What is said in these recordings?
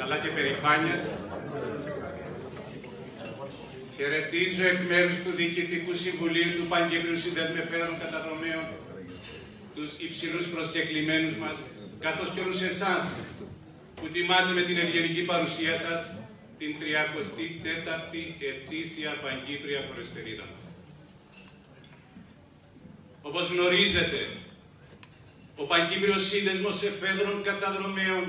αλλά και περηφάνειας, χαιρετίζω εκ μέρους του Διοικητικού Συμβουλίου του Παγκύπριου Συνδεσμευμένων Καταδρομέων τους υψηλούς προσκεκλημένους μας, καθώς και όλους εσάς που τιμάτε με την ευγενική παρουσία σας την 34η ετήσια Παγκύπρια Χωριστερίδα μας. Όπως γνωρίζετε, ο Παγκύπριος Σύνδεσμος Εφέδρων Καταδρομέων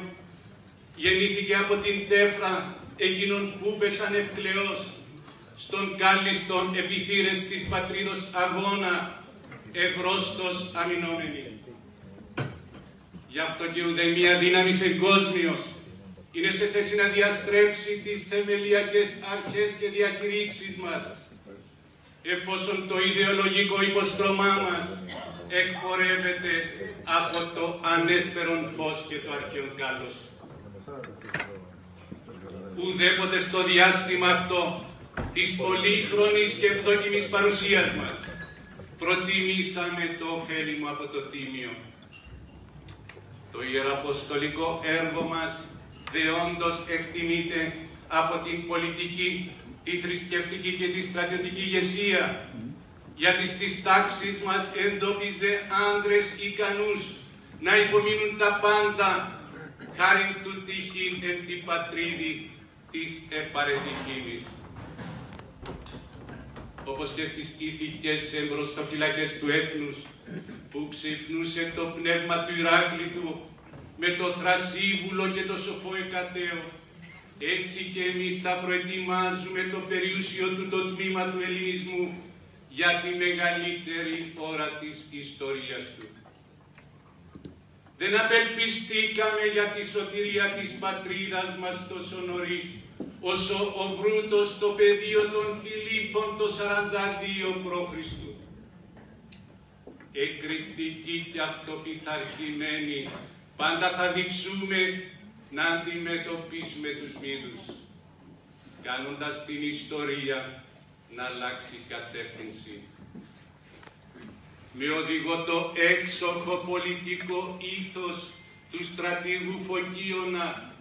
γεννήθηκε από την τέφρα εκείνων που πέσαν ευκλαιώς στον κάλλιστον επιθύρες της πατρίδος αγώνα, ευρώστος αμυνόμενοι. Γι' αυτό και ουδέμια δύναμη εγκόσμιος είναι σε θέση να διαστρέψει τις θεμελιακές αρχές και διακηρύξεις μας, εφόσον το ιδεολογικό υποστρωμά μας εκπορεύεται από το ανέσπερον φως και το αρχαίον κάλος. Ουδέποτε στο διάστημα αυτό της πολύχρονης και ευδόκιμης παρουσίας μας προτιμήσαμε το ωφέλιμο από το τίμιο. Το ιεραποστολικό έργο μας δεόντως εκτιμείται από την πολιτική, τη θρησκευτική και τη στρατιωτική ηγεσία, γιατί στις τάξεις μας εντόπιζε άντρες ικανούς να υπομείνουν τα πάντα, χάριν του τυχήν εν την πατρίδη της επαρετυχήνης. Όπως και στις ηθικές εμπροστοφυλακές του έθνους, που ξυπνούσε το πνεύμα του Ηράκλειτου με το θρασίβουλο και το σοφό Εκατέο, έτσι και εμείς θα προετοιμάζουμε το περιούσιο του το τμήμα του ελληνισμού για τη μεγαλύτερη ώρα της ιστορίας του. Δεν απελπιστήκαμε για τη σωτηρία της πατρίδας μας τόσο νωρίς, όσο ο Βρούτος στο πεδίο των Φιλίππων το 42 π.Χ. Εκρηκτικοί και αυτοπειθαρχημένοι, πάντα θα δειξούμε να αντιμετωπίσουμε τους μύδους, κάνοντας την ιστορία να αλλάξει κατεύθυνση. Με οδηγό το έξοχο πολιτικό ήθος του στρατηγού Φωκίωνα,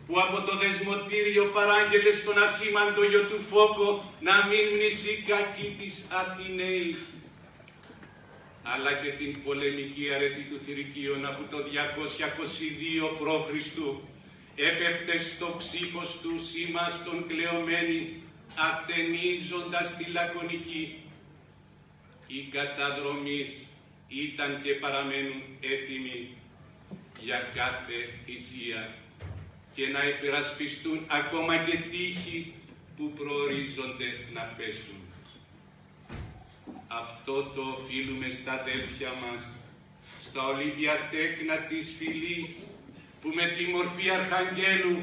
που από το δεσμοτήριο παράγγελε στον ασήμαντο γιο του Φώκο να μην μνησεί κακή της Αθηναίης, αλλά και την πολεμική αρετή του Θηρικίωνα που το 222 π.Χ. έπεφτε στο ξύφος του σήμαστον κλεωμένη, ατενίζοντας τη λακωνική. Οι καταδρομείς ήταν και παραμένουν έτοιμοι για κάθε θυσία και να υπερασπιστούν ακόμα και τύχη που προορίζονται να πέσουν. Αυτό το οφείλουμε στα αδέρφια μας, στα Ολύμπια τέκνα της φυλής, που με τη μορφή αρχαγγέλου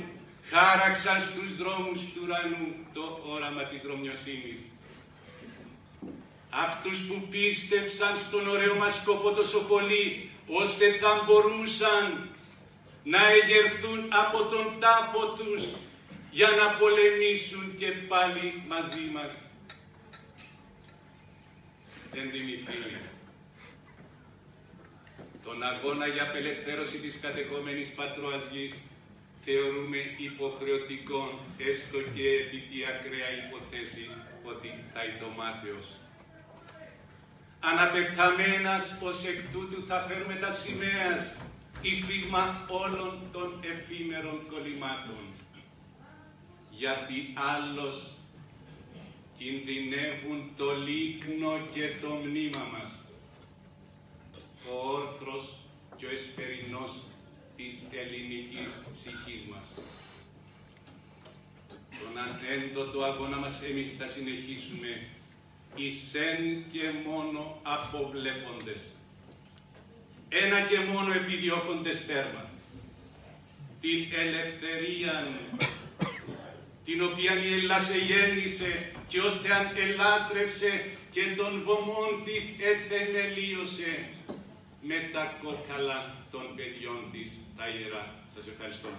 χάραξαν στους δρόμους του ουρανού το όραμα της Ρωμιοσύνης. Αυτούς που πίστεψαν στον ωραίο μας σκοπό τόσο πολύ, ώστε θα μπορούσαν να εγερθούν από τον τάφο τους για να πολεμήσουν και πάλι μαζί μας. Έντιμοι φίλοι, τον αγώνα για απελευθέρωση της κατεχόμενης πατρόας γης θεωρούμε υποχρεωτικό, έστω και επί τη ακραία υποθέση ότι θα ητομάτεως. Αναπεπταμένας ως εκ τούτου θα φέρουμε τα σημαίας εις πείσμα όλων των εφήμερων κολλημάτων, γιατί άλλως κινδυνεύουν το λίκνο και το μνήμα μας, ο όρθρος και ο εσπερινός της ελληνικής ψυχής μας. Τον ανέντοτο αγώνα μας εμείς θα συνεχίσουμε εις εν και μόνο αποβλέποντες, ένα και μόνο επιδιώκοντες τέρμα, την ελευθερία την οποία η Ελλάς εγέννησε και ώστε αν ελάτρευσε και των βωμών της εθεμελίωσε με τα κόκαλα των παιδιών της τα ιερά. Σας ευχαριστώ.